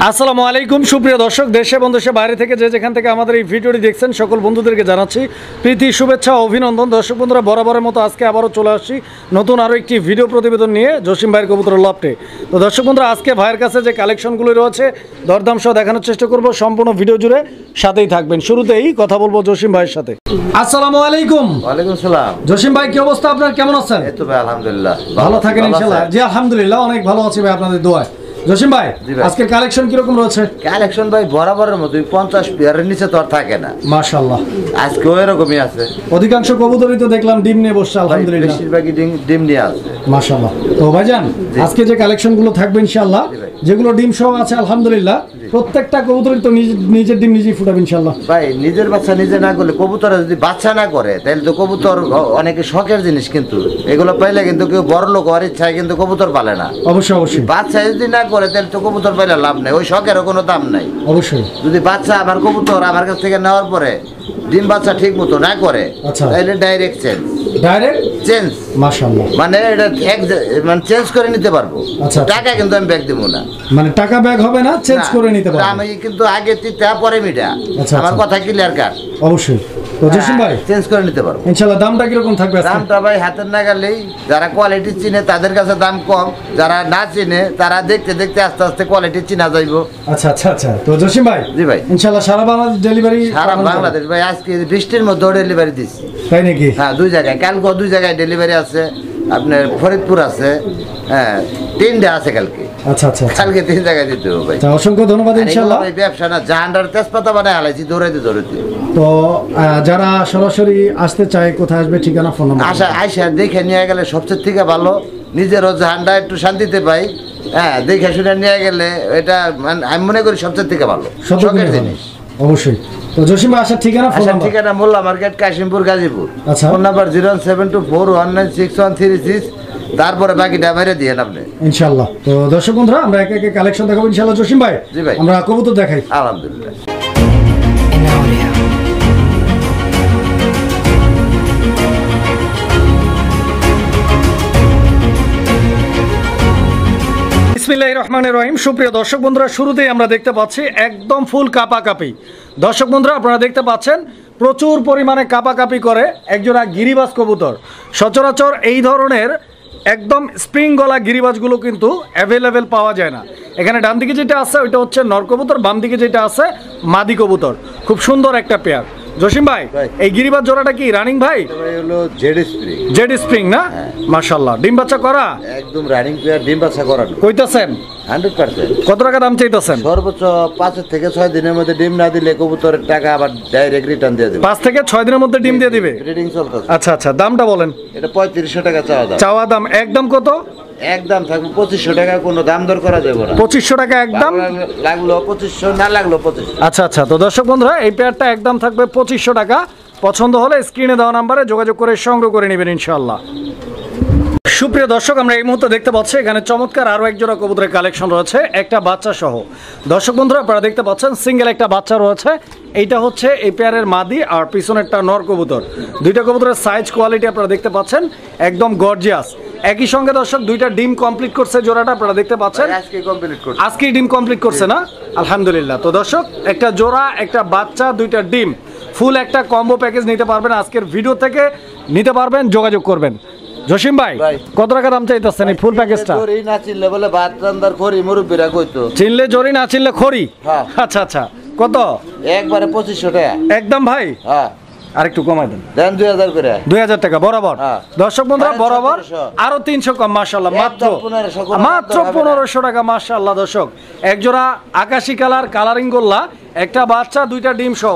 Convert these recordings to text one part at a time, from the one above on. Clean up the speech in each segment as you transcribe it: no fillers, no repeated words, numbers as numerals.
আসসালামু আলাইকুম সুপ্রিয় দর্শক, দেশে এবং দেশের বাইরে থেকে যে যেখান থেকে আমাদের এই ভিডিওটি দেখছেন সকল বন্ধুদেরকে জানাচ্ছি প্রীতি শুভেচ্ছা ও অভিনন্দন। দর্শক বন্ধুরা, বরাবরের মতো আজকে আবারও চলে আসছি নতুন আরও একটি ভিডিও প্রতিবেদন নিয়ে জসিম ভাইয়ের কবুতরের লফটে। তো দর্শক বন্ধুরা, আজকে ভাইয়ের কাছে যে কালেকশনগুলো রয়েছে দরদাম সহ দেখানোর চেষ্টা করব, সম্পূর্ণ ভিডিও জুড়ে সাথেই থাকবেন। শুরুতেই কথা বলবো জসিম ভাইয়ের সাথে। আসসালামু আলাইকুম। ওয়ালাইকুম আসসালাম। জসিম ভাই, কি অবস্থা আপনার, কেমন আছেন? এই তো ভাই আলহামদুলিল্লাহ ভালো থাকেন ইনশাআল্লাহ। জি আলহামদুলিল্লাহ, অনেক ভালো আছি ভাই আপনাদের দোয়ায়। জসিম ভাই, আজকের কালেকশন কিরকম রয়েছে? কালেকশন ভাই বরাবরের মতোই 50 পেয়ারের নিচে তো আর থাকে না মাশাআল্লাহ। আজকে এরকমই আছে। অধিকাংশ কবুতরই তো দেখলাম ডিম নিয়ে বসছে আলহামদুলিল্লাহ। বেশিরভাগই ডিম নিয়ে আছে মাশাআল্লাহ। তো ভাইজান, আজকে যে কালেকশনগুলো থাকবে ইনশাআল্লাহ, যেগুলো ডিম সহ আছে আলহামদুলিল্লাহ, প্রত্যেকটা কবুতরই তো নিজের ডিম নিজেই ফুটাবে ইনশাআল্লাহ। ভাই নিজের বাচ্চা নিজে না করলে, কবুতর যদি বাচ্চা না করে তাহলে তো কবুতর অনেকে শখের জিনিস, কিন্তু এগুলো পাইলে কিন্তু কেউ বড় লোক হওয়ার ইচ্ছায় কিন্তু কবুতর পালে না। অবশ্যই অবশ্যই। বাচ্চা যদি না করে তাহলে তো কবুতর পাইলে লাভ নেই, ওই শখেরও কোনো দাম নাই। অবশ্যই। যদি বাচ্চা আমার কবুতর আমার কাছ থেকে নেওয়ার পরে ডিম বাচ্চা ঠিক মতো না করে তাহলে ডাইরেক্ট চেঞ্জ মাশাআল্লাহ, মানে এটা মানে চেঞ্জ করে নিতে পারবো। আচ্ছা, টাকা কিন্তু আমি ব্যাগ দেবো না, মানে টাকা ব্যাগ হবে না, চেঞ্জ করে নিতে পারবো। আমি কিন্তু আগে তিতা পরে মিটা। আমার কথা ক্লিয়ার কাট। অবশ্যই। তো জসিম ভাই, চেঞ্জ করে নিতে পারবো ইনশাআল্লাহ। দামটা কিরকম থাকবে? দামটা ভাই হাতের নাগালেই, যারা কোয়ালিটি চিনে তাদের কাছে দাম কম, যারা না চিনে তারা দেখতে দেখতে আস্তে আস্তে কোয়ালিটি চিনা যাইবো। আচ্ছা আচ্ছা আচ্ছা। তো জসিম ভাই, জি ভাই, ইনশাআল্লাহ সারা বাংলাদেশ ডেলিভারি। সারা বাংলাদেশ ভাই, আজকে বৃষ্টির মধ্যে ডেলিভারি দিচ্ছি। তাই নাকি? হ্যাঁ, 2 জায়গায়, কালকে 2 জায়গায় ডেলিভারি আছে। আপনার ফরিদপুর আছে, হ্যাঁ 3টে আছে কালকে। আচ্ছা আচ্ছা, কালকে 3 জায়গায় দিতে হবে ভাই। অসংখ্য ধন্যবাদ ইনশাআল্লাহ। ভাই ব্যবসা না, জাহান্ডার তেজপাতা বানায় হালাইছি দৌড়াইতে। তো যারা সরাসরি আসতে চায় কোথায় আসবে, ঠিকানা ফোন নাম্বার? আইসা দেখে নিয়ে গেলে সবচেয়ে থেকে ভালো, নিজেরও জাহান্ডা একটু শান্তিতে পাই। হ্যাঁ, দেখে শুনে নিয়ে গেলে এটা আমি মনে করি সবচেয়ে থেকে ভালো শখের জিনিস। অবশ্যই। তো জসিম ভাই, আসার ঠিকানা ফোন নাম্বার? ঠিকানা মোল্লা মার্কেট, কাশিমপুর, গাজীপুর। আচ্ছা। Phone number 07241966136। তারপরে বাকিটা বাইরে দিয়ে আপনি ইনশাআল্লাহ। তো দর্শক বন্ধুরা, আমরা একে একে কালেকশন দেখাবো ইনশাআল্লাহ। জসিম ভাই, জি ভাই, আমরা কবুতর দেখাই। আলহামদুলিল্লাহ। বিসমিল্লাহির রহমানির রহিম। সুপ্রিয় দর্শক বন্ধুরা, শুরুতেই আমরা দেখতে পাচ্ছি একদম ফুল কাপাকাপি। দর্শক বন্ধুরা, আপনারা দেখতে পাচ্ছেন প্রচুর পরিমাণে কাপাকাপি করে একজোড়া গিরিবাজ কবুতর। সচরাচর এই ধরনের একদম স্প্রিং গলা গিরিবাজগুলো কিন্তু অ্যাভেলেবেল পাওয়া যায় না। এখানে ডান দিকে যেটা আছে ওইটা হচ্ছে নর কবুতর, বাম দিকে যেটা আছে মাদি কবুতর। খুব সুন্দর একটা পেয়ার। জসিম ভাই, এই গিরিবাজ জোড়াটা কি রানিং ভাই? হলো জেড স্প্রিং না? মাশাআল্লাহ। ডিম বাচ্চা করা? একদম রানিং পেয়ার, ডিম বাচ্চা করা। কইতাছেন 100%। কত টাকা দাম চাইতেছেন? সর্বোচ্চ 5 থেকে 6 দিনের মধ্যে ডিম না দিলে কবুতরের টাকা আবার ডাইরেক্ট রিটার্ন দিয়ে দেবে। 5 থেকে 6 দিনের মধ্যে ডিম দিয়ে দিবে? ব্রিডিং চলতেছে। আচ্ছা আচ্ছা, দামটা বলেন। এটা 3500 টাকা চাওয়া দাম। একদম কত? একদম থাকবে 2500 টাকা, কোনো দাম দর করা যাবে না। 2500 টাকা একদম? লাগলো 2500, না লাগলো 2500। আচ্ছা আচ্ছা। তো দর্শক বন্ধুরা, এই পেয়ারটা একদম থাকবে 2500 টাকা। পছন্দ হলে স্ক্রিনে দেওয়া নাম্বারে যোগাযোগ করে সংগ্রহ করে নেবেন ইনশাআল্লাহ। সুপ্রিয় দর্শক, আমরা এই মুহূর্তে দেখতে পাচ্ছি এখানে চমৎকার আরও একজোড়া কবুতরের কালেকশন রয়েছে, একটা বাচ্চা সহ। দর্শক বন্ধুরা, আপনারা দেখতে পাচ্ছেন সিঙ্গেল একটা বাচ্চা রয়েছে। এইটা হচ্ছে এই পেয়ারের মাদি, আর পিছনেরটা নর কবুতর। দুইটা কবুতরের সাইজ কোয়ালিটি আপনারা দেখতে পাচ্ছেন একদম গর্জিয়াস। একই সঙ্গে দর্শক দুইটা ডিম কমপ্লিট করছে জোড়াটা, আপনারা দেখতে পাচ্ছেন আজকেই ডিম কমপ্লিট করছে না? আলহামদুলিল্লাহ। তো দর্শক, একটা জোড়া, একটা বাচ্চা, দুইটা ডিম, ফুল একটা কম্বো প্যাকেজ নিতে পারবেন। আজকের ভিডিও থেকে নিতে পারবেন, যোগাযোগ করবেন। জসিম ভাই, কত টাকা দাম চাইতেছেন এই ফুল প্যাকেজটা? জরি না চিনলে বলে ভাত রান্দার খড়ি মুরব্বিরা কইতো, চিনলে জরি না চিনলে খড়ি। আচ্ছা আচ্ছা, কত? একবারে 2500 টাকা একদম ভাই। হ্যাঁ, আরেকটু কমাই দেন, 2000 করে। 2000 টাকা বরাবর। দর্শক বন্ধুরা, বরাবর আরো 300 কম। মাশাআল্লাহ, মাত্র 1500 টাকা। মাশাআল্লাহ দর্শক, একজোড়া আকাশি কালারিং গোল্লা, একটা বাচ্চা, দুইটা ডিম সহ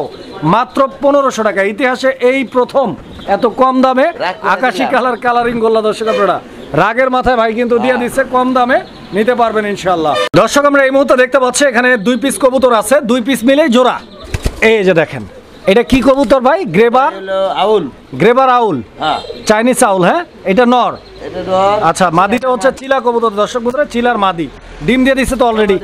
মাত্র 1500 টাকা। ইতিহাসে এই প্রথম এত কম দামে আকাশি কালারিং গোল্লা। দর্শক, আপনারা রাগের মাথায় ভাই কিন্তু দিয়ে দিচ্ছে, কম দামে নিতে পারবেন ইনশাআল্লাহ। দর্শক, আমরা এই মুহূর্তে দেখতে পাচ্ছি এখানে 2 পিস কবুতর আছে, 2 পিস মিলেই জোড়া। এই যে দেখেন, এটা কি কবুতর ভাই? গ্রেবার আউল, চাইনিজ আউল। হ্যাঁ, এটা নর। আচ্ছা, মাদিটা হচ্ছে চিলা কবুতর। দর্শক বন্ধুরা, চিলার মাদি ডিম দিয়ে দিচ্ছে তো অলরেডি।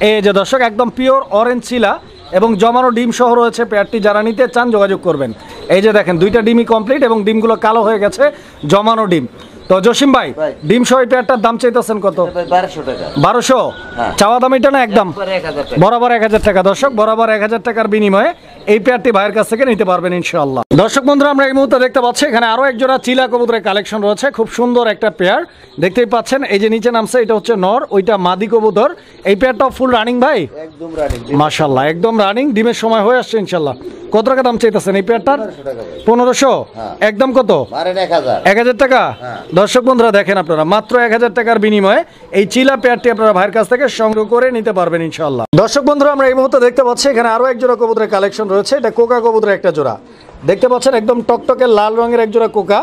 এই যে দর্শক, একদম পিওর অরেঞ্জ চিলা এবং জমানো ডিম সহ রয়েছে পেয়ারটি। যারা নিতে চান যোগাযোগ করবেন। এই যে দেখেন, দুইটা ডিমই কমপ্লিট এবং ডিমগুলো কালো হয়ে গেছে, জমানো ডিম। তো জসিম ভাই ডিম সহ এই পেয়ারটার দাম চাইতেছেন কত? 1200 টাকা। 1200 চাওয়া দাম এটা না একদম বরাবর 1000 টাকা। দর্শক বরাবর 1000 টাকার বিনিময়ে এই পেয়ারটি ভাইয়ের কাছ থেকে নিতে পারবেন ইনশাআল্লাহ। দর্শক বন্ধুরা আমরা এই মুহূর্তে দেখতে পাচ্ছি এখানে আরো এক জোড়া চিলা কবুতরের কালেকশন রয়েছে, খুব সুন্দর একটা পেয়ার দেখতেই পাচ্ছেন। এই যে নিচে নামছে এটা হচ্ছে নর, ওইটা মাদি কবুতর। এই পেয়ারটাও ফুল রানিং ভাই? একদম রানিং মাশাআল্লাহ, একদম রানিং, ডিমের সময় হয়ে আসছে ইনশাআল্লাহ। কত টাকা দাম চাইতেছেন এই পেয়ারটার? 1500 একদম কত? 1000 টাকা। দর্শক বন্ধুরা দেখেন আপনারা মাত্র 1000 টাকার বিনিময়ে এই চিলা পেয়ারটি আপনারা ভাইয়ের কাছ থেকে সংগ্রহ করে নিতে পারবেন ইনশাআল্লাহ। দর্শক বন্ধুরা আমরা এই মুহূর্তে দেখতে পাচ্ছি এখানে আরো এক জোড়া কবুতরের কালেকশন রয়েছে, এটা কোকা কবুতরের একটা জোড়া দেখতে পাচ্ছেন, একদম টকটকে লাল রঙের এক জোড়া কোকা।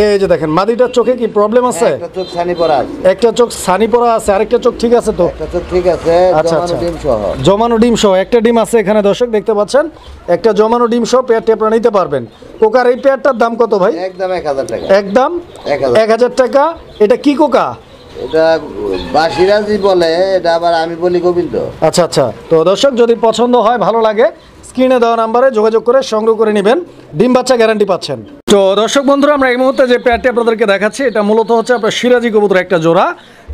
এই যে দেখেন মাদিটার চোখে কি প্রবলেম আছে? একটা চোখ ছানি পড়া আছে, একটা চোখ ছানি পড়া আছে, আরেকটা চোখ ঠিক আছে তো? একটা চোখ ঠিক আছে, আচ্ছা জমানো ডিম সহ। জমানো ডিম সহ একটা ডিম আছে এখানে দর্শক দেখতে পাচ্ছেন, একটা জমানো ডিম সহ পেয়ারটি আপনারা নিতে পারবেন। কোকার এই পেয়ারটার দাম কত ভাই? একদম 1000 টাকা। একদম 1000 টাকা। এটা কি কোকা? এটা বাসিরাজি বলে, এটা আবার আমি বলি গোবিন্দ। আচ্ছা আচ্ছা, তো দর্শক যদি পছন্দ হয় ভালো লাগে স্ক্রিনে দেওয়া নাম্বারে যোগাযোগ করে সংগ্রহ করে নেবেন, ডিম বাচ্চা গ্যারান্টি পাচ্ছেন। তো দর্শক বন্ধুরা আমরা এই মুহূর্তে যে পেয়ারটি আপনাদেরকে দেখাচ্ছি এটা মূলত হচ্ছে আপনার সিরাজি কবুতর একটা জোড়া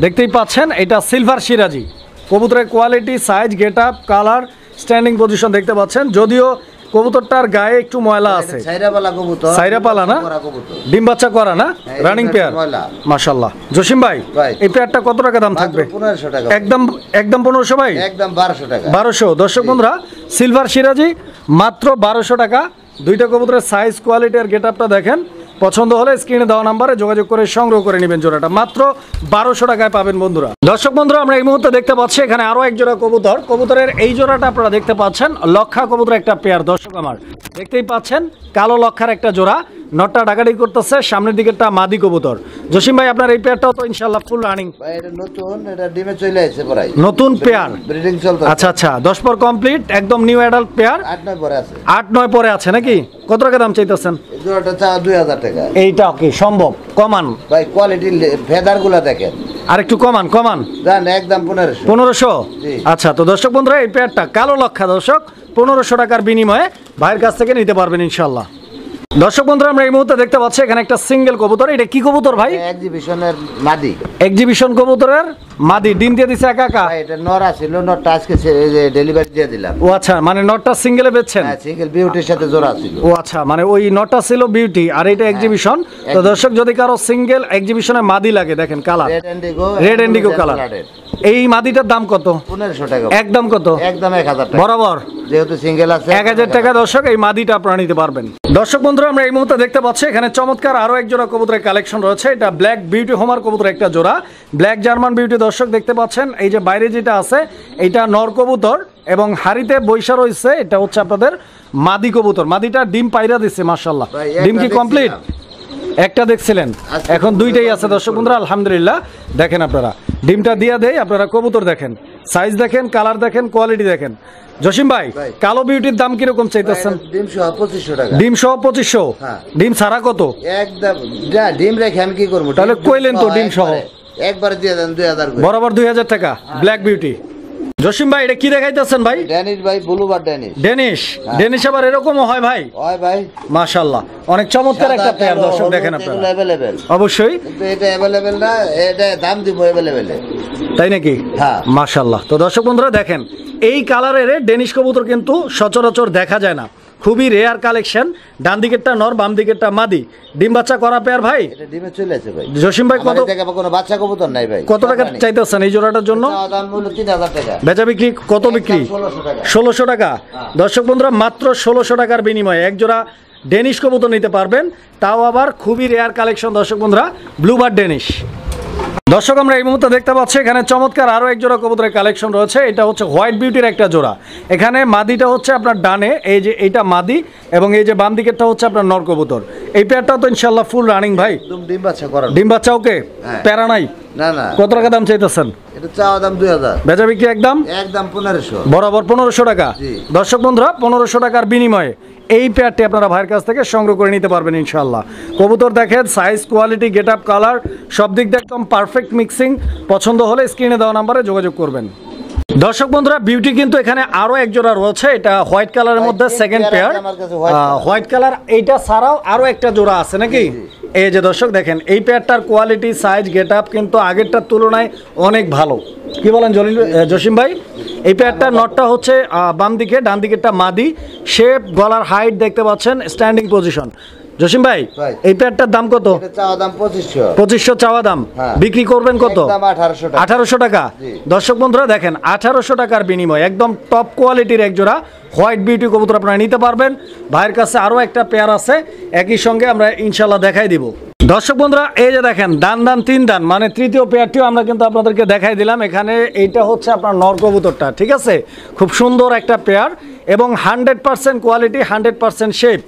দেখতেই পাচ্ছেন, এটা সিলভার সিরাজি কবুতরের quality, size, get up, colour, standing position দেখতে পাচ্ছেন। যদিও কবুতরটার গায়ে একটু ময়লা আছে, সাইরা পালা না, ডিম বাচ্চা করা না, রানিং পেয়ার মাশাআল্লাহ। জসিম ভাই এই পেয়ারটা কত টাকা দাম থাকবে? 1500 টাকা। একদম 1500 ভাই? একদম 1200 টাকা। 1200। দর্শক বন্ধুরা সিলভার সিরাজি মাত্র 1200 টাকা। দুইটা কবুতরের সাইজ, কোয়ালিটি আর গেট আপটা দেখেন, পছন্দ হলে স্ক্রিনে দেওয়া নাম্বারে যোগাযোগ করে সংগ্রহ করে নেবেন। জোড়াটা মাত্র 1200 টাকায় পাবেন বন্ধুরা। দর্শক বন্ধুরা আমরা এই মুহূর্তে দেখতে পাচ্ছি এখানে আরো এক জোড়া কবুতর, কবুতরের এই জোড়াটা আপনারা দেখতে পাচ্ছেন লক্ষা কবুতর একটা পেয়ার। দর্শক আমার দেখতেই পাচ্ছেন কালো লক্ষার একটা জোড়া, নটটা ডাকাডাকি করতেছে, সামনের দিকেরটা মাদি কবুতর। জসিম ভাই আপনার এই পেয়ারটাও তো ইনশাআল্লাহ ফুল রানিং? ভাই এটা নতুন, এটা ডিমে চলে আসছে প্রায়, নতুন পেয়ার, ব্রিডিং চলছে। আচ্ছা আচ্ছা, 10 পর কমপ্লিট, একদম নিউ অ্যাডাল্ট পেয়ার। 8-9 পরে আছে। 8-9 পরে আছে নাকি? কত টাকা দাম চাইতেছেন? এই জোড়াটা চা 2000 টাকা। এইটা কি সম্ভব? কমান ভাই, কোয়ালিটি ফেদারগুলো দেখেন, আর একটু কমান জান একদম 1500। 1500? আচ্ছা, তো দর্শক বন্ধুরা এই পেয়ারটা কালো লক্ষা দর্শক 1500 টাকার বিনিময়ে ভাইয়ের কাছ থেকে নিতে পারবেন ইনশাআল্লাহ। দর্শক বন্ধুরা আমরা এই মুহূর্তে দেখতে পাচ্ছি এখানে একটা সিঙ্গেল কবুতর, এটা কি কবুতর ভাই? এক্সিবিশনের মাদি। এক্সিবিশন কবুতরের মাদি, ডিম দিয়ে দিছে একা একা? এটা নর ছিল, নরটা আজকে ডেলিভারি দিয়ে দিলাম। ও আচ্ছা, মানে নটটা সিঙ্গেলে বেচছেন? হ্যাঁ, সিঙ্গেল বিউটির সাথে জোড়া ছিল। ও আচ্ছা, মানে ওই নটটা ছিল বিউটি আর এটা এক্সিবিশন। তো দর্শক যদি কারো সিঙ্গেল এক্সিবিশনে মাদি লাগে দেখেন কালার রেড ইন্ডিগো কালার, এই মাদিটার দাম কত? 1500 টাকা। একদম কত? একদম 1000 টাকা বরাবর, যেহেতু সিঙ্গেল আছে 1000 টাকা দর্শক এই মাদিটা আপনারা নিতে পারবেন। দর্শক বন্ধুরা আমরা এই মুহূর্তে দেখতে পাচ্ছি এখানে চমৎকার আরো এক জোড়া কবুতরের কালেকশন রয়েছে, এটা ব্ল্যাক বিউটি হোমার কবুতরের একটা জোড়া, ব্ল্যাক জার্মান বিউটি। দর্শক দেখতে পাচ্ছেন এই যে বাইরে যেটা আছে এটা নর কবুতর এবং হাড়িতে বৈশা রয়েছে এটা হচ্ছে আপনাদের মাদি কবুতর। মাদিটা ডিম পাইরা দিচ্ছে মাশাআল্লাহ। ডিম কি কমপ্লিট? একটা দেখছিলেন, এখন দুইটাই আছে দর্শক বন্ধুরা আলহামদুলিল্লাহ। দেখেন আপনারা ডিমটা দিয়া দেয়, আপনারা কবুতর দেখেন, সাইজ দেখেন, কালার দেখেন, কোয়ালিটি দেখেন। জসিম ভাই কালো বিউটির দাম কিরকম চাইতেছেন? ডিম সহ 2500 টাকা। ডিম সহ 2500? ডিম ছাড়া কত? একদম ডিম রেখে আমি কি করবো? তাহলে কইলেন তো ডিম সহ একবার দিয়ে দেন 2000 করে। বরাবর 2000 টাকা ব্ল্যাক বিউটি। জসিম ভাই এটা কি দেখাইতেছেন ভাই? ড্যানিশ ভাই, ব্লুবার ড্যানিশ। ড্যানিশ? ড্যানিশ আবার এরকমও হয় ভাই? হয় ভাই, মাশাআল্লাহ, অনেক চমৎকার একটা পেয়ার দর্শক দেখেন আপনারা। अवेलेबल অবশ্যই, কিন্তু এটা अवेलेबल না, এটা দাম দিব अवेलेबल। তাই নাকি? হ্যাঁ মাশাআল্লাহ। তো দর্শক বন্ধুরা দেখেন এই কালারের ড্যানিশ কবুতর কিন্তু সচরাচর দেখা যায় না, খুবই রেয়ার কালেকশন। ডান দিকেরটা নর, বাম দিকেরটা মাদি, ডিম বাচ্চা করা পেয়ার ভাই। এটা ডিমে চলে আছে ভাই। জসিম ভাই কত কোনো বাচ্চা কবুতর নাই ভাই। কত টাকা চাইতেছেন এই জোড়াটার জন্য? দাম হলো 3000 টাকা। বেচা বিক্রি কত বিক্রি? 1600 টাকা। দর্শক বন্ধুরা মাত্র 1600 টাকার বিনিময়ে এক জোড়া ড্যানিশ কবুতর নিতে পারবেন, তাও আবার খুবই রেয়ার কালেকশন দর্শক বন্ধুরা, ব্লুবার ড্যানিশ। দর্শক আমরা এই মুহূর্তে দেখতে পাচ্ছি এখানে চমৎকার আরো এক জোড়া কবুতরের কালেকশন রয়েছে, এটা হচ্ছে হোয়াইট বিউটির একটা জোড়া। এখানে মাদিটা হচ্ছে আপনার ডানে, এই যে এইটা মাদি এবং এই যে বাম দিকেরটা হচ্ছে আপনার নর কবুতর। এই পেয়ারটাও তো ইনশাআল্লাহ ফুল রানিং ভাই? একদম ডিম বাচ্চা করা। ডিম বাচ্চা ওকে, প্যারা নাই? না না। কত টাকা দাম চাইতেছেন? এটা চাওয়া দাম 2000, বেচা বিক্রি একদম 1500। বরাবর 1500 টাকা। দর্শক বন্ধুরা 1500 টাকার বিনিময়ে এই পেয়ারটি আপনারা ভাইয়ের কাছ থেকে সংগ্রহ করে নিতে পারবেন ইনশাআল্লাহ। কবুতর দেখেন, size, quality, get up, colour সব দিক দিয়ে একদম পারফেক্ট মিক্সিং। পছন্দ হলে স্ক্রিনে দেওয়া নাম্বারে যোগাযোগ করবেন। দর্শক বন্ধুরা বিউটি কিন্তু এখানে আরো এক জোড়া রয়েছে, এটা হোয়াইট কালারের মধ্যে সেকেন্ড পেয়ার। হোয়াইট কালার এইটা ছাড়াও আরো একটা জোড়া আছে নাকি? এই যে দর্শক দেখেন এই পেয়ারটার কোয়ালিটি সাইজ গেট আপ কিন্তু আগেরটার তুলনায় অনেক ভালো। কি বলেন জসিম ভাই? এই পেয়ারটার নটটা হচ্ছে বাম দিকে, ডান দিকেরটা মাদি, শেপ, গলার হাইট দেখতে পাচ্ছেন, স্ট্যান্ডিং পজিশন। জসিম ভাই এই পেয়ারটার দাম কত? চাওয়া দাম 2500 চাওয়া দাম, বিক্রি করবেন কত? 1800 টাকা। দর্শক বন্ধুরা দেখেন 1800 টাকার বিনিময় একদম টপ কোয়ালিটির এক জোড়া হোয়াইট বিউটি কবুতর আপনারা নিতে পারবেন। ভাইয়ের কাছে আরও একটা পেয়ার আছে, একই সঙ্গে আমরা ইনশাল্লাহ দেখাই দিব। দর্শক বন্ধুরা এই যে দেখেন দান 3 দান, মানে তৃতীয় পেয়ারটিও আমরা কিন্তু আপনাদেরকে দেখাই দিলাম। এখানে এইটা হচ্ছে আপনার নর কবুতরটা, ঠিক আছে? খুব সুন্দর একটা পেয়ার এবং 100% কোয়ালিটি, 100% শেপ।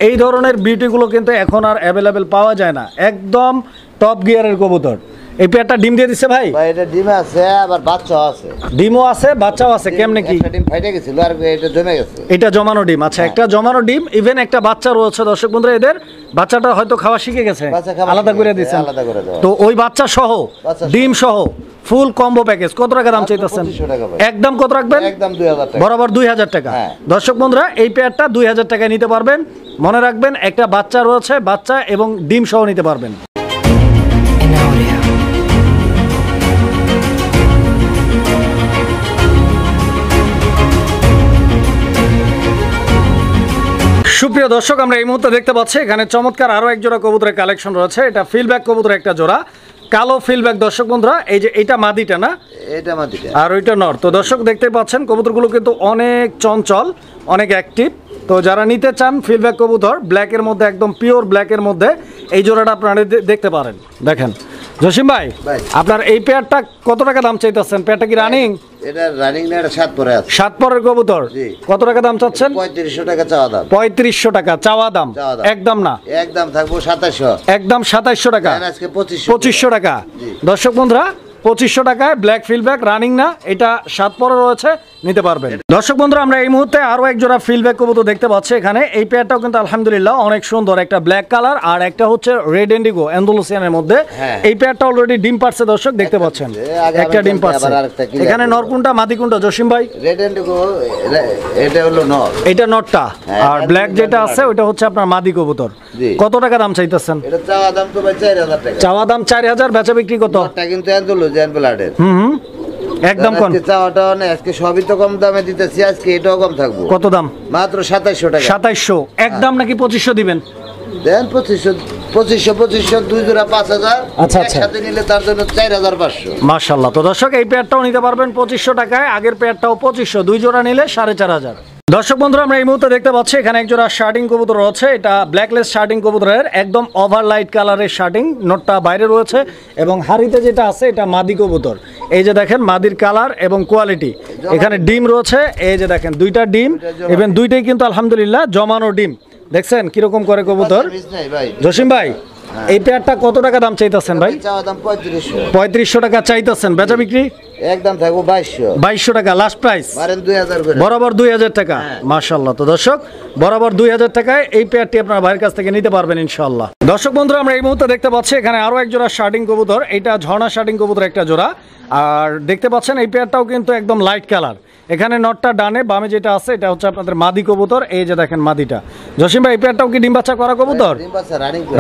এই ধরনের বিউটিগুলো কিন্তু এখন আর অ্যাভেলেবেল পাওয়া যায় না, একদম টপ গিয়ারের কবুতর। এই পেয়ারটা ডিম দিয়ে দিচ্ছে ভাই? ভাই এটা ডিম আছে, আবার বাচ্চাও আছে। ডিমও আছে, বাচ্চাও আছে। কেমনে কি? একটা ডিম ফাইটে গেছিল আর এটা জমে গেছে। এটা জমানো ডিম। আচ্ছা, একটা জমানো ডিম, ইভেন একটা বাচ্চা রয়েছে। দর্শক বন্ধুরা এদের বাচ্চাটা হয়তো খাওয়া শিখে গেছে, আলাদা করে দিয়েছেন। তো ওই বাচ্চা সহ ডিম সহ ফুল কম্বো প্যাকেজ কত টাকা দাম চাইতেছেন? একদম কত রাখবেন? একদম 2000 টাকা, বরাবর 2000 টাকা। দর্শক বন্ধুরা এই পেয়ারটা 2000 টাকায় নিতে পারবেন। মনে রাখবেন একটা বাচ্চা রয়েছে, বাচ্চা এবং ডিম সহ নিতে পারবেন। সুপ্রিয় দর্শক আমরা এই মুহূর্তে দেখতে পাচ্ছি এখানে চমৎকার আরো এক জোড়া কবুতরের কালেকশন রয়েছে। এটা ফিলব্যাক কবুতরের একটা জোড়া, কালো ফিলব্যাক। দর্শক বন্ধুরা এই যে এটা মাদিটা না, এটা মাদিটা আর ওইটা নর। তো দর্শক দেখতে পাচ্ছেন কবুতরগুলো কিন্তু অনেক চঞ্চল, অনেক অ্যাক্টিভ। তো যারা নিতে চান ফিলব্যাক কবুতর ব্ল্যাকের মধ্যে, একদম পিওর ব্ল্যাকের মধ্যে, এই জোড়াটা আপনারা দেখতে পারেন। দেখেন জসিম ভাই আপনার এই পেয়ারটা কত টাকা দাম চাইতেছেন? পেয়ারটা কি রানিং? এটা রানিং না, এটা 7 পরে আছে। 7 পরের কবুতর। কত টাকা দাম চাচ্ছেন? 3500 টাকা চাওয়া দাম। 3500 টাকা চাওয়া দাম, একদম না? একদম থাকবো 2700। একদম 2700 টাকা। আজকে 2500 টাকা। দর্শক বন্ধুরা 2500 টাকায় ব্ল্যাক ফিলব্যাক, রানিং না, এটা 7 পরে রয়েছে, নিতে পারবেন। দর্শক বন্ধুরা আমরা এই মুহূর্তে আরো এক জোড়া ফিলব্যাক কবুতর দেখতে পাচ্ছি এখানে। এই পেয়ারটাও কিন্তু আলহামদুলিল্লাহ অনেক সুন্দর, একটা ব্ল্যাক কালার আর একটা হচ্ছে রেড ইন্ডিগো অ্যান্ডালুসিয়ানের মধ্যে। এই পেয়ারটা অলরেডি ডিম পারছে, দর্শক দেখতে পাচ্ছেন, একটা ডিম পারছে। এখানে নর কোনটা মাদি কোনটা জসিম ভাই? রেড ইন্ডিগো এটা হলো নর, এটা নরটা, আর ব্ল্যাক যেটা আছে ওটা হচ্ছে আপনার মাদি কবুতর। কত টাকা দাম চাইতেছেন? এটা চাওয়া দাম তো ভাই 4000 টাকা। চাওয়া দাম 4000, বেচা বিক্রি কত? এটা কিন্তু অ্যান্ডালুসিয়ান ব্লাডের। একদম কম। চাওয়াটা না, আজকে সবই তো কম দামে দিতেছি, আজকে এটাও কম থাকবো। কত দাম? মাত্র 2700 টাকা। 2700 একদম নাকি 2500 দিবেন? দেন 2500 দুই জোড়া 5000। আচ্ছা আচ্ছা, একসাথে নিলে তার জন্য 4500। মাশাআল্লাহ। তো দর্শক এই পেয়ারটাও নিতে পারবেন 2500 টাকায়, আগের পেয়ারটাও 2500, দুই জোড়া নিলে 4500। দর্শক বন্ধুরা আমরা এই মুহূর্তে দেখতে পাচ্ছি এখানে এক জোড়া শার্টিং কবুতর রয়েছে। এটা ব্ল্যাকলেস শার্টিং কবুতরের, একদম ওভার লাইট কালারের শার্টিং, নোটটা বাইরে রয়েছে এবং হাড়িতে যেটা আছে এটা মাদি কবুতর। এই যে দেখেন মাদির কালার এবং কোয়ালিটি। এখানে ডিম রয়েছে, এই যে দেখেন দুইটা ডিম, এবং দুইটাই কিন্তু আলহামদুলিল্লাহ জমানো ডিম। দেখছেন কিরকম করে কবুতর। জসিম ভাই এই পেয়ারটা কত টাকা দাম চাইতেছেন ভাই? চাওয়া দাম 3500। 3500 টাকা চাইতেছেন, বেচা বিক্রি? একদম থাকবো 2200 টাকা লাস্ট প্রাইস, মারেন 2000 করে। বরাবর 2000 টাকা। মাশাআল্লাহ। তো দর্শক বরাবর 2000 টাকায় এই পেয়ারটি আপনার ভাইয়ের কাছ থেকে নিতে পারবেন ইনশাআল্লাহ। দর্শক বন্ধুরা আমরা এই মুহূর্তে দেখতে পাচ্ছি এখানে আরো এক জোড়া শার্টিং কবুতর। এটা ঝর্ণা শার্টিং কবুতর একটা জোড়া, আর দেখতে পাচ্ছেন এই পেয়ারটাও কিন্তু একদম লাইট কালার। এখানে নটটা ডানে, বামে যেটা আছে এটা হচ্ছে আপনাদের মাদি কবুতর। এই যে দেখেন মাদিটা। জসিম ভাই এই পেয়ারটাও কি ডিম বাচ্চা করা কবুতর?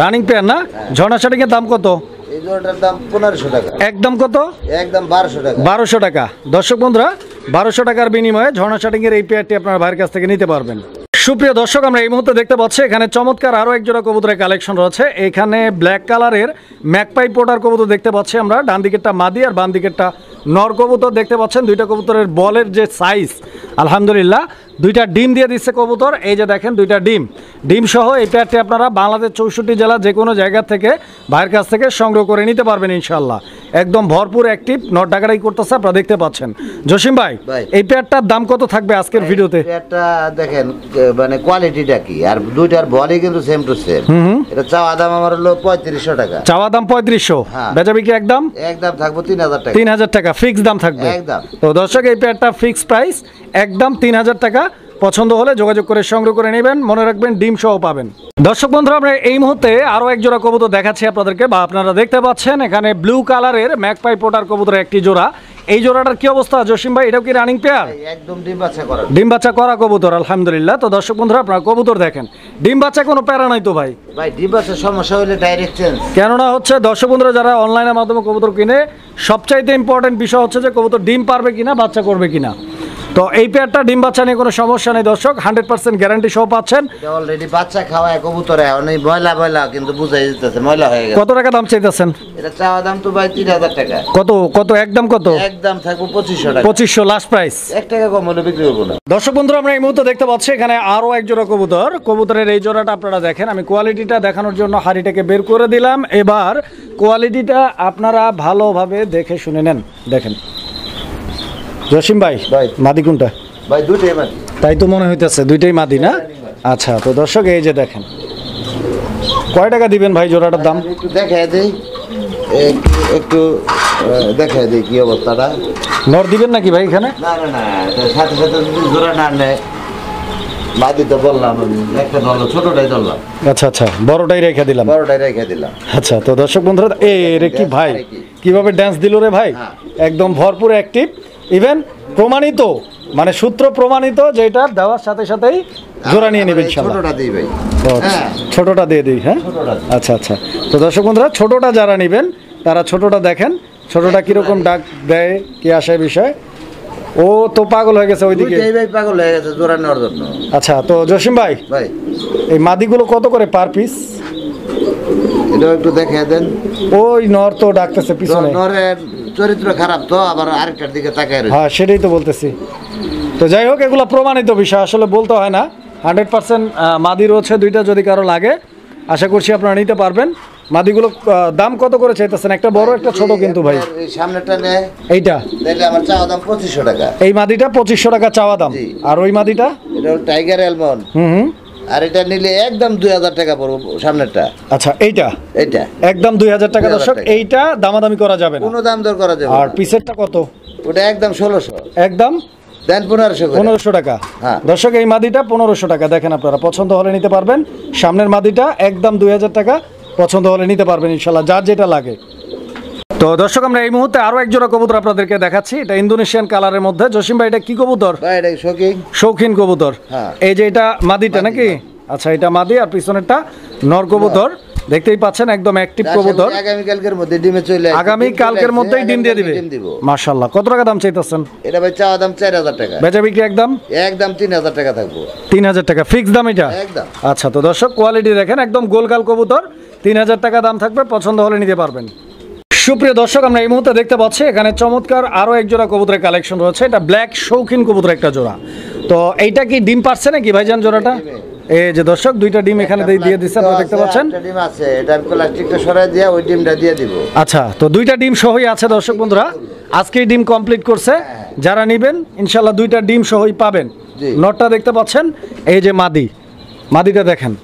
রানিং পেয়ার না? ঝর্ণা শার্টিং এর দাম কত? এই জোড়াটার দাম 1500 টাকা। একদম কত? একদম 1200 টাকা। 1200 টাকা। দর্শক বন্ধুরা 1200 টাকার বিনিময়ে ঝর্ণা শার্টিং এর এই পেয়ারটি আপনার ভাইয়ের কাছ থেকে নিতে পারবেন। সুপ্রিয় দর্শক আমরা এই মুহূর্তে দেখতে পাচ্ছি এখানে চমৎকার আরো এক জোড়া কবুতরের কালেকশন রয়েছে। এখানে ব্ল্যাক কালারের ম্যাকপাই পোটার কবুতর দেখতে পাচ্ছি আমরা। ডান দিকেরটা মাদি আর বাম দিকেরটা নর কবুতর দেখতে পাচ্ছেন। দুইটা কবুতরের বলের যে সাইজ আলহামদুলিল্লাহ, দুইটা ডিম দিয়ে দিচ্ছে কবুতর। এই যে দেখেন দুইটা ডিম সহ এই পেয়ারটি আপনারা বাংলাদেশ 64 জেলা যে কোনো জায়গা থেকে ভাইয়ের কাছ থেকে সংগ্রহ করে নিতে পারবেন ইনশাআল্লাহ। একদম ভরপুর অ্যাক্টিভ, নট ডাকাটাই করতেছে, আপনারা দেখতে পাচ্ছেন। জসিম ভাই এই পেয়ারটার দাম কত থাকবে আজকের ভিডিওতে? পেয়ারটা দেখেন মানে কোয়ালিটিটা কি, আর দুইটার বলই কিন্তু সেম টু সেম। এটা চাওয়া দাম আমার হলো 3500 টাকা। চাওয়া দাম 3500, বেচা বিক্রি একদম থাকবো 3000 টাকা। 3000 টাকা ফিক্স দাম থাকবে একদম। তো দর্শক এই পেয়ারটা ফিক্স প্রাইস একদম 3000 টাকা। পছন্দ হলে যোগাযোগ করে সংগ্রহ করে নেবেন, মনে রাখবেন ডিম সহ পাবেন। দর্শক বন্ধুরা আমরা এই মুহূর্তে আরো এক জোড়া কবুতর দেখাচ্ছি আপনাদেরকে, বা আপনারা দেখতে পাচ্ছেন এখানে ব্লু কালারের ম্যাকপাই পোটার কবুতরের একটি জোড়া। এই জোড়াটার কি অবস্থা জসিম ভাই, এটাও কি রানিং পেয়ার? একদম ডিম বাচ্চা করা, ডিম বাচ্চা করা কবুতর, আলহামদুলিল্লাহ। তো দর্শক বন্ধুরা আপনারা কবুতর দেখেন, ডিম বাচ্চা কোনো প্যারা নাই তো ভাই? ভাই ডিম বাচ্চার সমস্যা হলে ডাইরেক্ট চেঞ্জ। কেননা হচ্ছে দর্শক বন্ধুরা যারা অনলাইনের মাধ্যমে কবুতর কিনে, সবচাইতে ইম্পর্টেন্ট বিষয় হচ্ছে যে কবুতর ডিম পারবে কিনা, বাচ্চা করবে কিনা। তো এই পেয়ারটা ডিম বাচ্চা নিয়ে কোনো সমস্যা নেই দর্শক, 100% গ্যারান্টি সহ পাচ্ছেন। এটা অলরেডি বাচ্চা খাওয়ায় কবুতরে অনেক ময়লা কিন্তু বুঝাই দিতেছে ময়লা হয়ে গেছে। কত টাকা দাম চাইতেছেন? এটা চাওয়া দাম তো ভাই 3000 টাকা। কত কত একদম কত? একদম থাকবো 2500 টাকা। 2500 লাস্ট প্রাইস, 1 টাকা কম হলে বিক্রি করবো না। দর্শক বন্ধুরা আমরা এই মুহূর্তে দেখতে পাচ্ছি এখানে আরো এক জোড়া কবুতর। কবুতরের এই জোড়াটা আপনারা দেখেন, আমি কোয়ালিটিটা দেখানোর জন্য হাড়িটাকে বের করে দিলাম। এবার কোয়ালিটিটা আপনারা ভালোভাবে দেখে শুনে নেন। দেখেন জসিম ভাই, ভাই। মাদি কোনটা? ভাই দুটোই মাদি। তাই তো মনে হইতেছে দুইটাই মাদি না? আচ্ছা, তো দর্শক এই যে দেখেন, কয় টাকা দিবেন ভাই জোড়াটার দাম? একটু দেখায় দেই, একটু দেখায় দেই কি অবস্থাটা। নর দিবেন নাকি ভাই এখানে? না না না, সাথে সাথে যদি জোড়া না নেয়, মাদি তো বললাম আমি একটা ধরলাম, ছোটটাই ধরলাম। আচ্ছা আচ্ছা, বড়টাই রেখে দিলাম। বড়টাই রেখে দিলাম। আচ্ছা, তো দর্শক বন্ধুরা রে কি ভাই, কিভাবে ড্যান্স দিল রে ভাই, হ্যাঁ। একদম ভরপুর অ্যাক্টিভ, ইভেন প্রমাণিত, মানে সূত্র প্রমাণিত যে এটা দেওয়ার সাথে সাথেই জোড়া নিয়ে নেবেন ইনশাআল্লাহ। ছোটটা দিই ভাই। তো হ্যাঁ। ছোটটা দিয়ে দিই। হ্যাঁ ছোটটা দিই। আচ্ছা আচ্ছা, তো দর্শক বন্ধুরা ছোটটা যারা নেবেন তারা ছোটটা দেখেন, ছোটটা কিরকম ডাক দেয়, কি আসে বিষয়। ও তো পাগল হয়ে গেছে ওইদিকে। দুইটাই ভাই পাগল হয়ে গেছে জোড়া নেওয়ার জন্য। আচ্ছা, তো জসিম ভাই ভাই এই মাদিগুলো কত করে পার পিস? এটাও একটু দেখিয়ে দেন। ওই নর তো ডাকতেছে পিছনে। নরের চরিত্র খারাপ তো, আবার আরেকটার দিকে তাকায় রয়েছে। হ্যাঁ সেটাই তো বলতেছি। তো যাই হোক, এগুলো প্রমাণিত বিষয়, আসলে বলতে হয় না। 100% মাদি রয়েছে দুইটা, যদি কারো লাগে আশা করছি আপনারা নিতে পারবেন। মাদিগুলো দাম কত করে চাইতেছেন? একটা বড় একটা ছোট কিন্তু ভাই। এই সামনেটা নেয় এইটা, তাইলে আমার চাওয়া দাম 2500 টাকা। এই মাদিটা 2500 টাকা চাওয়া দাম। জি। আর ওই মাদিটা? এটা হলো টাইগার অ্যালমন্ড। হুম। আর এটা নিলে একদম 2000 টাকা পড়বে সামনেরটা। আচ্ছা, এইটা এটা একদম 2000 টাকা 2000 দর্শক। টাকা। এইটা দামাদামি করা যাবে না। কোনো দাম দর করা যাবে আর না। পিসেরটা কত? ওটা একদম 1600। একদম দেন 1500 করে। 1500 টাকা। হ্যাঁ। দর্শক এই মাদিটা 1500 টাকা, দেখেন আপনারা পছন্দ হলে নিতে পারবেন। সামনের মাদিটা একদম 2000 টাকা, পছন্দ হলে নিতে পারবেন ইনশাল্লাহ, যার যেটা লাগে। তো দর্শক আমরা এই মুহূর্তে আরো এক জোড়া কবুতর আপনাদেরকে দেখাচ্ছি। এটা ইন্দোনেশিয়ান কালারের মধ্যে। জসিম ভাই এটা কি কবুতর? ভাই এটা শৌখিন। শৌখিন কবুতর। হ্যাঁ। এই যে এটা মাদিটা নাকি? আচ্ছা, এটা মাদি, আর পিছনেরটা নর কবুতর। দেখতেই পাচ্ছেন একদম অ্যাক্টিভ কবুতর। আগামী কালকের মধ্যে ডিমে চলে আসবে। আগামী কালকের মধ্যেই ডিম দিয়ে দিবে। ডিম দিব। মাশাআল্লাহ। কত টাকা দাম চাইতেছেন? এটা ভাই চাওয়া দাম 4000 টাকা। বেচা বিক্রি একদম একদম 3000 টাকা থাকবো। 3000 টাকা ফিক্স দাম এটা? একদম। আচ্ছা, তো দর্শক কোয়ালিটি দেখেন, একদম গোলগাল কবুতর, 3000 টাকা দাম থাকবে, পছন্দ হলে নিতে পারবেন। সুপ্রিয় দর্শক আমরা এই মুহূর্তে দেখতে পাচ্ছি এখানে চমৎকার আরো এক জোড়া কবুতরের কালেকশন রয়েছে। এটা ব্ল্যাক শৌখিন কবুতর একটা জোড়া। তো এইটা কি ডিম পারছে নাকি ভাইজান জোড়াটা? এই যে দর্শক দুইটা ডিম এখানে দিয়ে দিচ্ছে, আপনারা দেখতে পাচ্ছেন। একটা ডিম আছে, এটা আমি প্লাস্টিকটা সরাই দিয়ে ওই ডিমটা দিয়ে দিব। আচ্ছা, তো দুইটা ডিম সহই আছে দর্শক বন্ধুরা, আজকেই ডিম কমপ্লিট করছে। যারা নেবেন ইনশাল্লাহ দুইটা ডিম সহই পাবেন। জি। নটটা দেখতে পাচ্ছেন, এই যে মাদিটা দেখেন।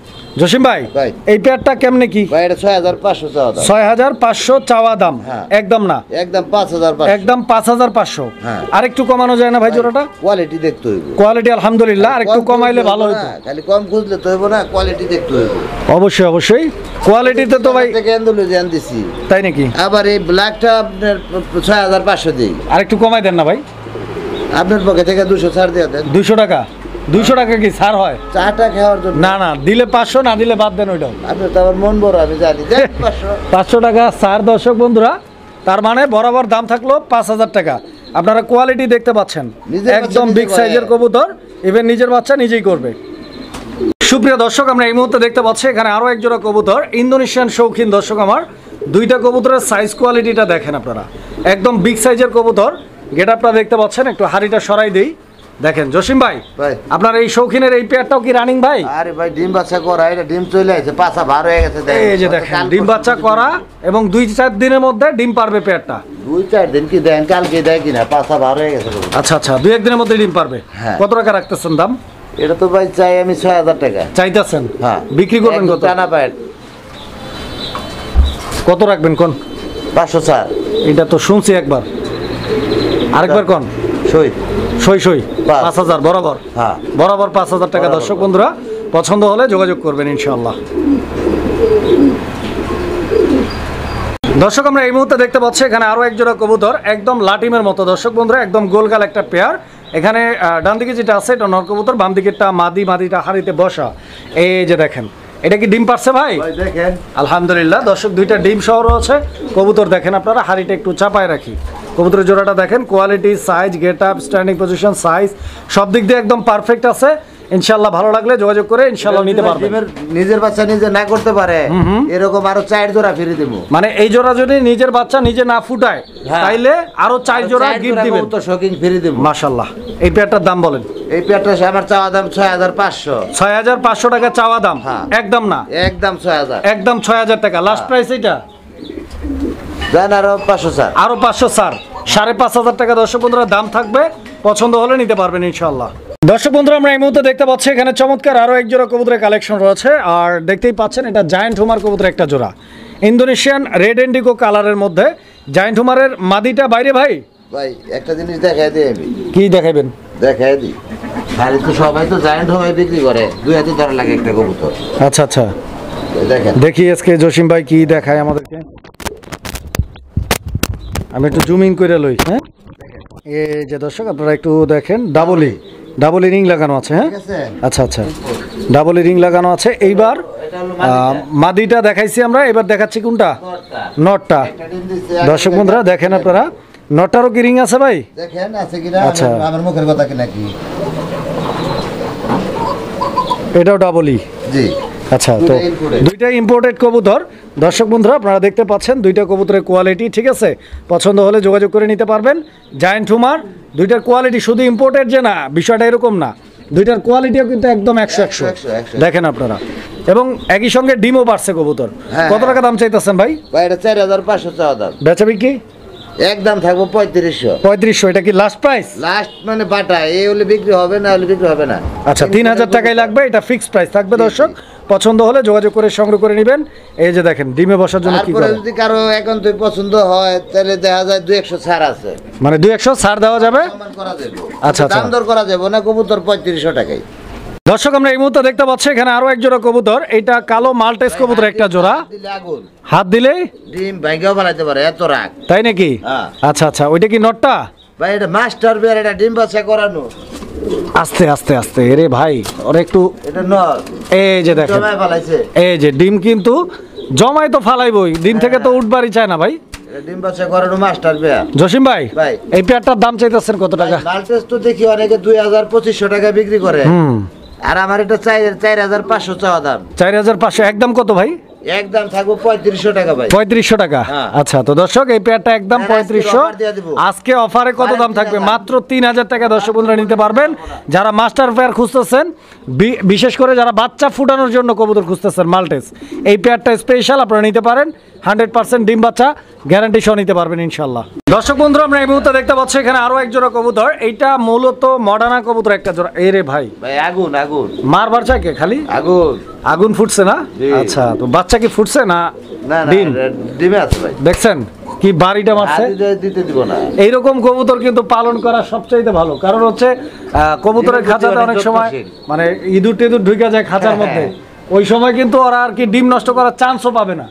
জসিম ভাই ভাই। এই পেয়ারটা কেমনে কি? ভাই এটা 6500 চাওয়া দাম। 6500 চাওয়া দাম। হ্যাঁ। একদম না, একদম 5500। একদম 5500। হ্যাঁ। আরেকটু কমানো যায় না ভাই জোড়াটা? কোয়ালিটি দেখতে হইব। কোয়ালিটি আলহামদুলিল্লাহ, আরেকটু কম কমাইলে খুঁজলে ভালো হইব হতো। না, খালি কম খুঁজলে তো হইব না, কোয়ালিটি দেখতে হইব। অবশ্যই অবশ্যই, কোয়ালিটিতে তো ভাই। থেকে এন্ডোলজিয়ান দিছি। তাই নাকি? আবার এই ব্ল্যাকটা আপনার 6500 দিই। আরেকটু কমাই দেন না ভাই। আপনার পক্ষে থেকে 200 ছাড় দিয়ে দেন। 200 টাকা? 200 টাকা কি ছাড় হয়? চাটা খাওয়ার জন্য। না না, দিলে 500, না দিলে বাদ দেন ওইটাও। আপনি তো আমার মন বড়, আমি জানি। দেন 500। 500 টাকা ছাড় দর্শক বন্ধুরা, তার মানে বরাবর দাম থাকলো 5000 টাকা। আপনারা কোয়ালিটি দেখতে পাচ্ছেন, নিজের বাচ্চা একদম নিজে বিগ করে। সাইজের কবুতর, ইভেন নিজের বাচ্চা নিজেই করবে। সুপ্রিয় দর্শক আমরা এই মুহূর্তে দেখতে পাচ্ছি এখানে আরো এক জোড়া কবুতর, ইন্দোনেশিয়ান শৌখিন। দর্শক আমার দুইটা কবুতরের সাইজ কোয়ালিটিটা দেখেন আপনারা, একদম বিগ সাইজের কবুতর। গেট আপটা দেখতে পাচ্ছেন, একটু হাড়িটা সরাই দেই। দেখেন জসিম ভাই, ভাই। আপনার এই শৌখিনের এই পেয়ারটাও কি রানিং ভাই? আরে ভাই ডিম বাচ্চা করা, এটা ডিম চলে আসে, পাছা ভার হয়ে গেছে। এই যে দেখেন ডিম বাচ্চা করা, এবং 2-4 দিনের মধ্যে ডিম পারবে পেয়ারটা। 2-4 দিন কি দেন, কালকে দেয় কিনা, পাছা ভার হয়ে গেছে। আচ্ছা আচ্ছা, 2-1 দিনের মধ্যে ডিম পারবে। হ্যাঁ। কত টাকা রাখতেছেন দাম? এটা তো ভাই চাই আমি 6000 টাকা। চাইতেছেন? হ্যাঁ। বিক্রি করবেন কত? টানা পায়। কত রাখবেন কোন? 500 ছাড়। এটা তো শুনছি একবার, আরেকবার কোন? সই। সই 5000 বরাবর। হ্যাঁ। বরাবর 5000 টাকা। বরাবর। দর্শক বন্ধুরা পছন্দ হলে যোগাযোগ করবেন ইনশাআল্লাহ। দর্শক আমরা এই মুহূর্তে দেখতে পাচ্ছি এখানে আরো এক জোড়া কবুতর, একদম লাটিমের মতো দর্শক বন্ধুরা, একদম গোলগাল একটা পেয়ার। এখানে ডান দিকে যেটা আছে এটা নর কবুতর, বাম দিকেরটা মাদিটা হাড়িতে বসা। এই যে দেখেন, এটা কি ডিম পারছে ভাই? দেখেন আলহামদুলিল্লাহ দর্শক, দুইটা ডিম সহ রয়েছে কবুতর। দেখেন আপনারা, হাড়িটা একটু চাপায় রাখি। কবুতরের জোড়াটা দেখেন, quality, size, get up, standing position, size সব দিক দিয়ে একদম পারফেক্ট আছে। ইনশাআল্লাহ ভালো লাগলে যোগাযোগ করে ইনশাআল্লাহ নিতে পারবেন। নিজের বাচ্চা নিজে না করতে পারে এরকম আরো 4 জোড়া ফ্রি দেব। মানে এই জোড়া যদি নিজের বাচ্চা নিজে না ফুটায় তাইলে আরো 4 জোড়া গিফট দিবেন, তো শৌখিন ফ্রি দেব। মাশাআল্লাহ। এই পেয়ারটার দাম বলেন? এই পেয়ারটা আমার চাওয়া দাম 6500। 6500 টাকা চাওয়া দাম, একদম না, একদম 6000, একদম 6000 টাকা লাস্ট প্রাইস। এটা দেন আরো 500 স্যার, আরো 500 স্যার, 5500 টাকা দর্শক বন্ধুরা দাম থাকবে। পছন্দ হলে নিতে পারবেন ইনশাআল্লাহ। দর্শক বন্ধুরা আমরা এই মুহূর্তে দেখতে পাচ্ছি এখানে চমৎকার আরো এক জোড়া কবুতরের কালেকশন রয়েছে। আর দেখতেই পাচ্ছেন এটা জায়ান্ট হুমার কবুতরের একটা জোড়া, ইন্দোনেশিয়ান রেড ইন্ডিগো কালারের মধ্যে। জায়ান্ট হুমারের মাদিটা বাইরে ভাই, ভাই একটা জিনিস দেখাই দিই আমি। কি দেখাবেন? দেখাই দিই। খালি তো সবাই তো জায়ান্ট হুমার বিক্রি করে, 2 হাতে ধরা লাগে একটা কবুতর। আচ্ছা আচ্ছা, দেখেন দেখি আজকে জসিম ভাই কি দেখায় আমাদেরকে। আমি একটু জুম ইন করে লই। হ্যাঁ, এই যে দর্শক আপনারা একটু দেখেন, ডাবল রিং লাগানো আছে। হ্যাঁ আচ্ছা আচ্ছা, ডাবল রিং লাগানো আছে। এইবার মাদিটা দেখাইছি আমরা, এবার দেখাচ্ছি কোনটা? নটটা। দর্শক বন্ধুরা দেখেন আপনারা, নটটারও কি রিং আছে ভাই? দেখেন আছে কিনা। আচ্ছা, আমার মুখের কথা কি নাকি? এটাও ডাবলই। জি আচ্ছা, তো দুইটা ইম্পোর্টেড কবুতর। দর্শক বন্ধুরা আপনারা দেখতে পাচ্ছেন দুইটা কবুতরের কোয়ালিটি ঠিক আছে। পছন্দ হলে যোগাযোগ করে নিতে পারবেন। জায়ান্ট হুমার দুইটার কোয়ালিটি শুধু ইম্পোর্টেড যে না, বিষয়টা এরকম না, দুইটার কোয়ালিটিও কিন্তু একদম 100 দেখেন আপনারা। এবং একই সঙ্গে ডিমও বাড়ছে কবুতর। কত টাকা দাম চাইতেছেন ভাই? ভাই এটা 4500 চাওয়া দাম। বেচা বিক্রি একদম থাকবো 3500। 3500, এটা কি লাস্ট প্রাইস? লাস্ট মানে বাটা, এই হলে বিক্রি হবে না, হলে বিক্রি হবে না। আচ্ছা, 3000 টাকাই লাগবে, এটা ফিক্সড প্রাইস থাকবে দর্শক। পছন্দ হলে যোগাযোগ করে সংগ্রহ করে নেবেন। এই যে দেখেন ডিমে বসার জন্য কি করে। যদি কারো এখন তুই পছন্দ হয় তাহলে দেখা যায় 200 ছাড় আছে, মানে 200 ছাড় দেওয়া যাবে। আচ্ছা, দাম দর করা যাবে না, কবুতর 3500 টাকাই। দর্শক আমরা এই মুহূর্তে দেখতে পাচ্ছি এখানে আরো এক জোড়া কবুতর। এটা কালো মাল্টেস কবুতর একটা জোড়া, হাত দিলেই ডিম ভাঙাও বানাইতে পারে, এত রাগ। তাই নাকি? আচ্ছা আচ্ছা, ওইটা কি নটটা? ভাই এটা মাস্টার বের, এটা ডিম বাচ্চা করানো। আস্তে আস্তে আস্তে, এরে ভাই ওর একটু। এটা নর। এই যে দেখেন, জমায় ফলাইছে। এই যে ডিম কিন্তু জমাই তো ফালাইবই, ডিম থেকে তো উঠবারই চায় না ভাই। ডিম বাচ্চা করানো মাস্টার বের। জসিম ভাই, এই পেয়ারটার দাম চাইতেছেন কত টাকা? মাল্টেস তো দেখি অনেকে 2500 টাকা বিক্রি করে। আর আমার এটা 4500 চাওয়া দাম। 4500 একদম কত ভাই? একদম থাকবো 3500 টাকা ভাই। 3500 টাকা। আচ্ছা, তো দর্শক এই পেয়ারটা একদম 3500। আজকে অফারে কত দাম থাকবে? মাত্র 3000 টাকা দর্শক বন্ধুরা নিতে পারবেন। যারা মাস্টার পেয়ার খুঁজতেছেন, বিশেষ করে যারা বাচ্চা ফুটানোর জন্য কবুতর খুঁজতেছেন মাল্টেস, এই পেয়ারটা স্পেশাল, আপনারা নিতে পারেন। 100% ডিম বাচ্চা গ্যারান্টি সহ নিতে পারবেন ইনশাল্লাহ। দর্শক বন্ধুরা আমরা এই মুহূর্তে দেখতে পাচ্ছি এখানে আরো এক জোড়া কবুতর। এইটা মূলত মডার্না কবুতর একটা জোড়া। এই রে ভাই, আগুন আগুন মারবার চাই কে খালি? আগুন আগুন ফুটছে না? আচ্ছা, তো বাচ্চা কি ফুটছে না? ডিম ডিমে আছে ভাই। দেখছেন কি বাড়িটা মারছে? দিতে দিব না। এইরকম কবুতর কিন্তু পালন করা সবচাইতে ভালো, কারণ হচ্ছে কবুতরের খাঁচাতে অনেক সময় মানে ইঁদুর টেদুর ঢুকে যায় খাঁচার মধ্যে, ওই সময় কিন্তু ওরা আর কি ডিম নষ্ট করার চান্সও পাবে না।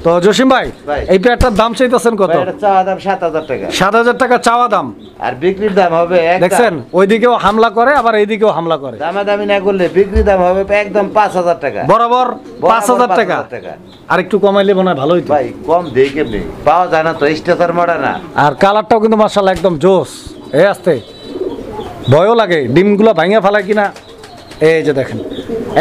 তো জসিম ভাই, এই পেয়ারটার দাম চাইতেছেন কত? চাওয়া দাম 7000 টাকা। 7000 টাকা চাওয়া দাম, আর বিক্রির দাম হবে দেখছেন ওইদিকেও হামলা করে আবার এইদিকেও হামলা করে। দামাদামি না করলে বিক্রির দাম হবে একদম 5000 টাকা, বরাবর 5000 টাকা। আর একটু কমাইলে মনে হয় ভালোই তো ভাই। কম দেই কেমনি পাওয়া যায় না তো, স্টেশন মডা না। আর কালারটাও কিন্তু মাশাআল্লাহ একদম জোস। এই আসতে ভয়ও লাগে ডিমগুলো ভাঙা ফেলায় কিনা। এই যে দেখেন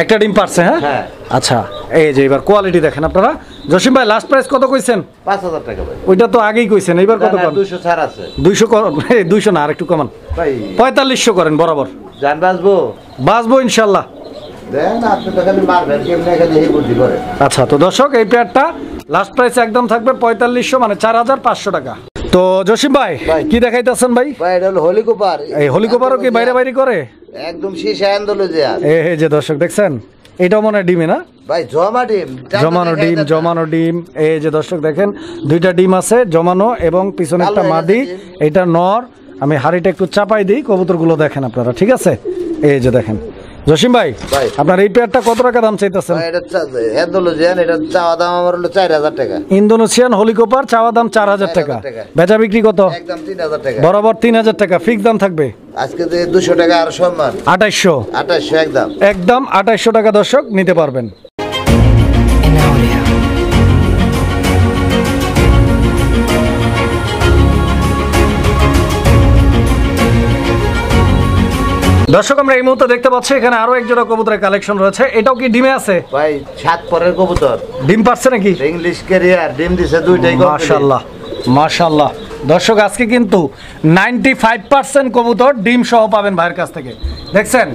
একটা ডিম পারছে। হ্যাঁ আচ্ছা, এই যে এবার কোয়ালিটি দেখেন আপনারা। জসিম ভাই লাস্ট প্রাইস কত কইছেন? 5000 টাকা ভাই। ওইটা তো আগেই কইছেন, এইবার কত করেন? 200 ছাড় আছে। 200 না, আর একটু কমান ভাই। 4500 করেন বরাবর। জান বাঁচবো ইনশাআল্লাহ। দেন আপনি তো খালি মারবেন, কেমনে খালি এই বুদ্ধি করে। আচ্ছা, তো দর্শক এই পেয়ারটা লাস্ট প্রাইস একদম থাকবে 4500, মানে 4500 টাকা। তো জসিম ভাই কি দেখাইতেছেন ভাই? ভাই এটা হলো হলিকপার। এই হলিকপারও কি বাইরে বাইরে করে? একদম শীষে আন্দোলন। এই যে দর্শক দেখছেন, এটাও মনে হয় ডিমে না? ভাই জমা ডিম, জমানো ডিম। এই যে দর্শক দেখেন দুইটা ডিম আছে জমানো, এবং পিছনে একটা মাদি, এটা নর। আমি হাড়িটা একটু চাপাই দিই, কবুতরগুলো দেখেন আপনারা, ঠিক আছে? এই যে দেখেন জসিম ভাই ভাই। আপনার এই পেয়ারটা কত টাকা দাম চাইতেছেন? ভাই এটা এন্ডোলজিয়ান, এটা চাওয়া দাম আমার হলো 4000 টাকা। ইন্দোনেশিয়ান হলিকপার চাওয়া দাম 4000 টাকা, 4000 টাকা। বেচা বিক্রি কত? একদম 3000 টাকা। বরাবর 3000 টাকা ফিক্স দাম থাকবে। আজকে যে 200 টাকা আর সম্মান 2800 2800 একদম। একদম 2800 টাকা দর্শক নিতে পারবেন। দর্শক আমরা এই মুহূর্তে দেখতে পাচ্ছি এখানে আরো এক জোড়া কবুতরের কালেকশন রয়েছে। এটাও কি ডিমে আছে? ভাই 7 পরের কবুতর, ডিম পারছে নাকি? ইংলিশ ক্যারিয়ার, ডিম দিছে দুইটাই complete। মাশাআল্লাহ মাশাআল্লাহ। দর্শক আজকে কিন্তু 95% কবুতর ডিম সহ পাবেন ভাইয়ের কাছ থেকে। দেখছেন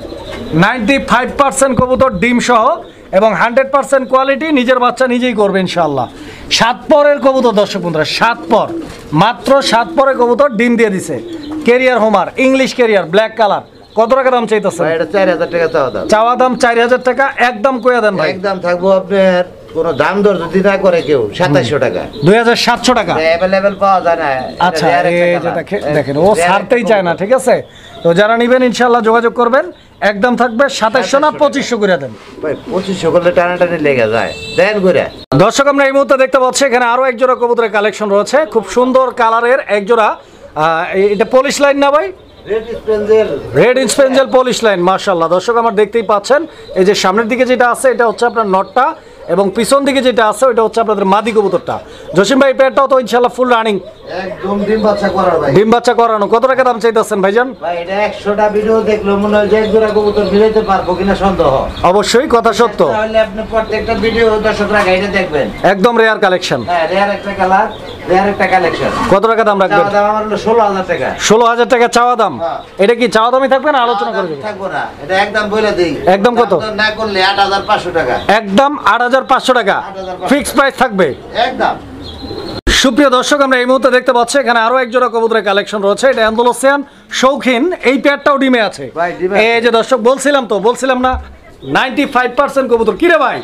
95% কবুতর ডিম সহ এবং 100% কোয়ালিটি, নিজের বাচ্চা নিজেই করবে ইনশাআল্লাহ। 7 পরের কবুতর দর্শক বন্ধুরা, 7 পর, মাত্র 7 পরের কবুতর ডিম দিয়ে দিছে। Career Homer, English career, black colour. কত টাকা দাম চাইতেছেন? ভাই এটা 4000 টাকা চাওয়া দাম। চাওয়া দাম 4000 টাকা, একদম কইয়া দেন ভাই। একদম থাকবো আপনার কোন দাম দর যদি না করে কেউ 2700 টাকা। 2700 টাকা। অ্যাভেলেবল পাওয়া যায় না। আচ্ছা এই যে দেখেন ও ছাড়তেই চায় না, ঠিক আছে? তো যারা নেবেন ইনশাআল্লাহ যোগাযোগ করবেন। একদম থাকবে 2700 না 2500 করে দেন ভাই। 2500 করলে টানাটানি লেগে যায়, দেন করে। দর্শক আমরা এই মুহূর্তে দেখতে পাচ্ছি এখানে আরো এক জোড়া কবুতরের কালেকশন রয়েছে, খুব সুন্দর কালারের এক জোড়া। এটা পলিশ লাইন না ভাই? রেড স্পেঞ্জেল পলিশ লাইন, মাশাআল্লাহ। দর্শক আমার দেখতেই পাচ্ছেন এই যে সামনের দিকে যেটা আছে এটা হচ্ছে আপনার নটটা, এবং পিছন দিকে যেটা আছে ওটা হচ্ছে আপনাদের মাদি কবুতরটা। জসিম ভাই পেয়ারটাও তো ইনশাআল্লাহ ফুল রানিং, একদম ডিম বাচ্চা করার ভাই। ডিম বাচ্চা করানো। কত টাকা দাম চাইতেছেন ভাইজান? ভাই এটা 100টা ভিডিও দেখলো মনে হয় যে এক জোড়া কবুতর ফিরাইতে পারবো কিনা সন্দেহ। অবশ্যই কথা সত্য। তাহলে আপনি প্রত্যেকটা ভিডিও দর্শকরা গাইডে দেখবেন। একদম রেয়ার কালেকশন। হ্যাঁ, রেয়ার একটা কালার, রেয়ার একটা কালেকশন। কত টাকা দাম রাখবেন? চাওয়া দাম আমার হলো 16000 টাকা। 16000 টাকা চাওয়া দাম। হ্যাঁ। এটা কি চাওয়া দামই থাকবে না আলোচনা করে দেবেন? থাকবো না, এটা একদম বলে দেই। একদম কত? দাম দর না করলে 8500 টাকা। একদম 8500 টাকা 8500 ফিক্সড প্রাইস থাকবে। একদম। সুপ্রিয় দর্শক আমরা এই মুহূর্তে দেখতে পাচ্ছি এখানে আরো এক জোড়া কবুতরের কালেকশন রয়েছে। এটা আন্দোলসিয়ান শৌখিন, এই পেয়ারটাও ডিমে আছে। ভাই, ডিমে এই যে দর্শক বলছিলাম না 95% কবুতর। কি রে ভাই,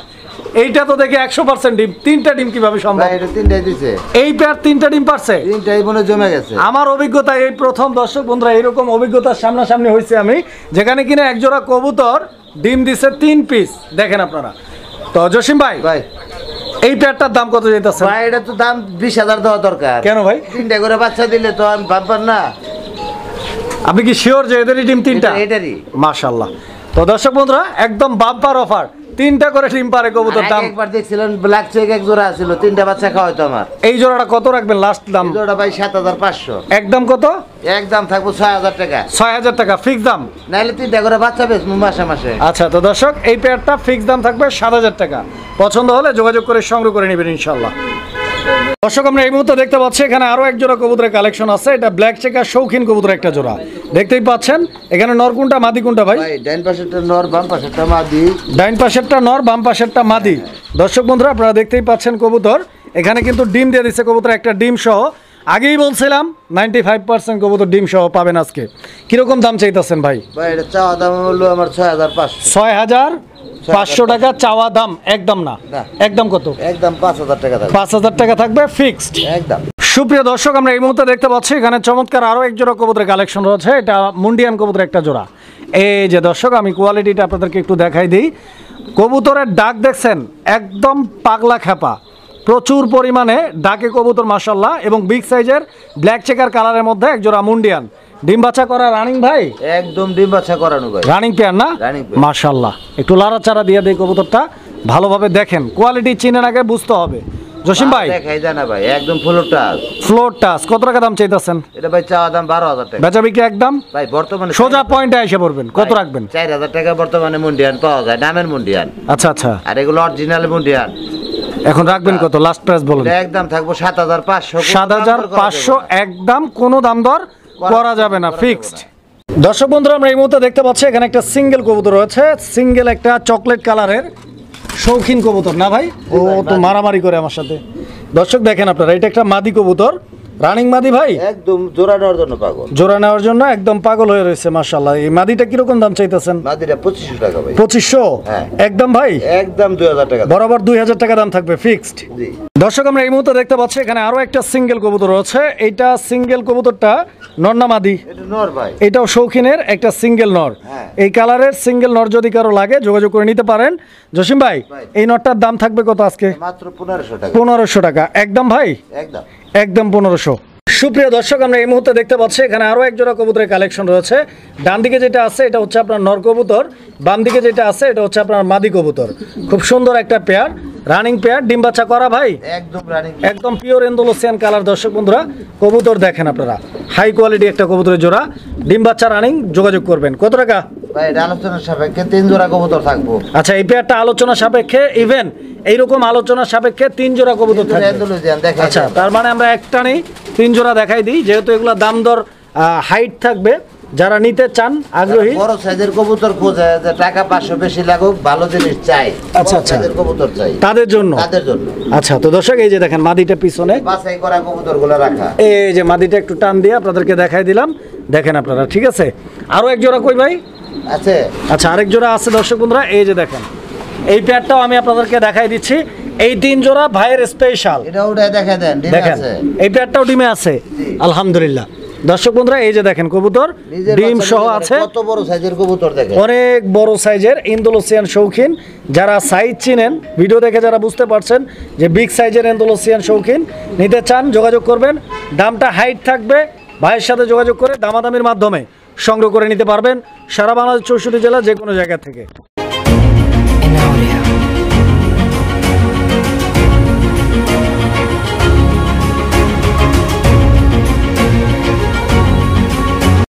এইটা তো দেখে 100% ডিম। 3টা ডিম কিভাবে সম্ভব? ভাই এটা 3টাই দিছে। এই পেয়ার 3টা ডিম পারছে। 3টাই মনে জমে গেছে। আমার অভিজ্ঞতা এই প্রথম দর্শক বন্ধুরা, এরকম অভিজ্ঞতার সামনাসামনি হয়েছে আমি, যেখানে কিনা এক জোড়া কবুতর ডিম দিছে 3 পিস। দেখেন আপনারা। তো জসিম ভাই ভাই এই পেয়ারটার দাম কত যেতেছে? ভাই এটা তো দাম 20000 দেওয়া দরকার। কেন ভাই? 3টা করে বাচ্চা দিলে তো আমি ভাববার না। আপনি কি শিওর যে এদেরই ডিম 3টা? এটারই। মাশাআল্লাহ। তো দর্শক বন্ধুরা একদম বাম্পার অফার, 3টা করে ডিম পারে কবুতর। দাম একবার দেখছিলেন ব্ল্যাক চেক এক জোড়া ছিল, 3টা বাচ্চা খাওয়াইতো আমার। এই জোড়াটা কত রাখবেন লাস্ট দাম? এই জোড়া ভাই 7500। একদম কত? একদম থাকবো 6000 টাকা। 6000 টাকা ফিক্স দাম। নাইলে 3টা করে বাচ্চা বেচবো মাসে মাসে। আচ্ছা তো দর্শক এই পেয়ারটা ফিক্স দাম থাকবে 7000 টাকা। পছন্দ হলে যোগাযোগ করে সংগ্রহ করে নেবেন ইনশাআল্লাহ। দর্শক আমরা এই মুহূর্তে দেখতে পাচ্ছি এখানে আরো এক জোড়া কবুতরের কালেকশন আছে। এটা ব্ল্যাক চেকার শৌখিন কবুতর একটা জোড়া। দেখতেই পাচ্ছেন এখানে নর কোনটা মাদি কোনটা ভাই? ভাই ডাইন পাশেরটা নর, বাম পাশেরটা মাদি। ডাইন পাশেরটা নর, বাম পাশেরটা মাদি। দর্শক বন্ধুরা আপনারা দেখতেই পাচ্ছেন কবুতর এখানে কিন্তু ডিম দিয়ে দিচ্ছে কবুতর, একটা ডিম সহ। আগেই বলছিলাম 95% কবুতর ডিম সহ পাবেন আজকে। কিরকম দাম চাইতেছেন ভাই? ভাই এটা চাওয়া দাম হলো আমার 6500। 6500 টাকা চাওয়া দাম, একদম না। না। একদম কত? একদম 5000 টাকা থাকবে। 5000 টাকা থাকবে ফিক্সড। একদম। সুপ্রিয় দর্শক আমরা এই মুহূর্তে দেখতে পাচ্ছি এখানে চমৎকার আরো এক জোড়া কবুতরের কালেকশন রয়েছে। এটা মুন্ডিয়ান কবুতর একটা জোড়া। এই যে দর্শক আমি কোয়ালিটিটা আপনাদেরকে একটু দেখাই দিই। কবুতরের ডাক দেখছেন, একদম পাগলা খেপা, প্রচুর পরিমাণে ডাকে কবুতর মাশাআল্লাহ, এবং বিগ সাইজের ব্ল্যাক চেকার কালারের মধ্যে এক জোড়া মুন্ডিয়ান। ডিম বাচ্চা করা রানিং ভাই? একদম ডিম বাচ্চা করানো ভাই। রানিং পেয়ার না? Running pair. মাশাআল্লাহ। একটু লাড়াচাড়া দিয়ে দেই কবুতরটা, ভালোভাবে দেখেন। কোয়ালিটি চিনেন আগে বুঝতে হবে। জসিম ভাই দেখাই যায় না ভাই, একদম ফুল টাচ। Floor touch. কত টাকা দাম চাইতেছেন? এটা ভাই চাওয়া দাম 12000 টাকা। বেচা বিক্রি একদম ভাই বর্তমানে সোজা পয়েন্টে এসে পড়বেন। কত ভাই, রাখবেন? 4000 টাকা বর্তমানে মুন্ডিয়ান পাওয়া যায়, নামের মুন্ডিয়ান। আচ্ছা আচ্ছা, আর এগুলো অরিজিনাল মুন্ডিয়ান। এখন রাখবেন কত? লাস্ট প্রাইস বলুন। এটা একদম থাকবো 7500। 7500 একদম, কোনো দাম দর করা যাবে না, ফিক্সড। দর্শক বন্ধুরা আমরা এই মুহূর্তে দেখতে পাচ্ছি এখানে একটা সিঙ্গেল কবুতর রয়েছে। সিঙ্গেল একটা চকলেট কালারের শৌখিন কবুতর না ভাই? ও তো মারামারি করে আমার সাথে। দর্শক দেখেন আপনারা, এটা একটা মাদি কবুতর, রানিং মাদি ভাই একদম জোড়া নেওয়ার জন্য পাগল। জোড়া নেওয়ার জন্য একদম পাগল হয়ে রয়েছে মাশাআল্লাহ। এই মাদিটা কিরকম দাম চাইতেছেন? মাদিরা 2500 টাকা ভাই। 2500 হ্যাঁ। একদম ভাই একদম 2000 টাকা। বরাবর 2000 টাকা দাম থাকবে ফিক্সড। জি। দর্শক আমরা এই মুহূর্তে দেখতে পাচ্ছি এখানে আরো একটা সিঙ্গেল কবুতর রয়েছে। এইটা সিঙ্গেল কবুতরটা নর না মাদি? এটা নর ভাই। এটাও শৌখিনের একটা সিঙ্গেল নর। হ্যাঁ। এই কালারের সিঙ্গেল নর যদি কারো লাগে যোগাযোগ করে নিতে পারেন। জসিম ভাই ভাই। এই নরটার দাম থাকবে কত আজকে? মাত্র 1500 টাকা। 1500 টাকা একদম ভাই, একদম। একদম 1500। সুপ্রিয় দর্শক আমরা এই মুহূর্তে দেখতে পাচ্ছি এখানে আরো এক জোড়া কবুতরের কালেকশন রয়েছে। ডান দিকে যেটা আছে এটা হচ্ছে আপনার নর কবুতর, বাম দিকে যেটা আছে এটা হচ্ছে আপনার মাদি কবুতর। খুব সুন্দর একটা পেয়ার, রানিং পেয়ার, ডিম বাচ্চা করা ভাই, একদম রানিং, একদম পিওর এন্ডোলোসিয়ান কালার। দর্শক বন্ধুরা কবুতর দেখেন আপনারা, হাই কোয়ালিটি একটা কবুতরের জোড়া, ডিম বাচ্চা রানিং। যোগাযোগ করবেন। কত টাকা ভাই? এটা আলোচনার সাপেক্ষে 3 জোড়া কবুতর থাকবো। আচ্ছা এই পেয়ারটা আলোচনা সাপেক্ষে, ইভেন এইরকম আলোচনা সাপেক্ষে 3 জোড়া কবুতর থাকবে। আচ্ছা তার মানে আমরা একটা নেই 3 জোড়া দেখাই দিই, যেহেতু এগুলো দাম দর হাইট থাকবে। যারা নিতে চান আগ্রহী, বড় সাইজের কবুতর খোঁজে, যে টাকা 500 বেশি লাগুক, ভালো জিনিস চাই, আচ্ছা আচ্ছা সাইজের কবুতর চাই তাদের জন্য। আচ্ছা তো দর্শক এই যে দেখেন মাদিটা পিছনে বাছাই করা কবুতরগুলো রাখা। এই যে মাদিটা একটু টান দিয়ে আপনাদেরকে দেখাই দিলাম, দেখেন আপনারা। ঠিক আছে আরো এক জোড়া কই ভাই আছে? আচ্ছা আরেক জোড়া আছে দর্শক বন্ধুরা, এই যে দেখেন এই পেয়ারটাও আমি আপনাদেরকে দেখাই দিচ্ছি। এই 3 জোড়া ভাইয়ের স্পেশাল, এটা ওটা দেখা দেন, ডিমে দেখেন আছে। এই পেয়ারটাও ডিমে আছে আলহামদুলিল্লাহ। দর্শক বন্ধুরা এই যে দেখেন কবুতর ডিম সহ আছে। কত বড় সাইজের কবুতর দেখেন, অনেক বড় সাইজের ইন্দোনেশিয়ান শৌখিন। যারা সাইজ চিনেন, ভিডিও দেখে যারা বুঝতে পারছেন যে বিগ সাইজের ইন্দোনেশিয়ান শৌখিন নিতে চান যোগাযোগ করবেন। দামটা হাইট থাকবে, ভাইয়ের সাথে যোগাযোগ করে দামাদামির মাধ্যমে সংগ্রহ করে নিতে পারবেন সারা বাংলাদেশ 64 জেলা যে কোনো জায়গা থেকে।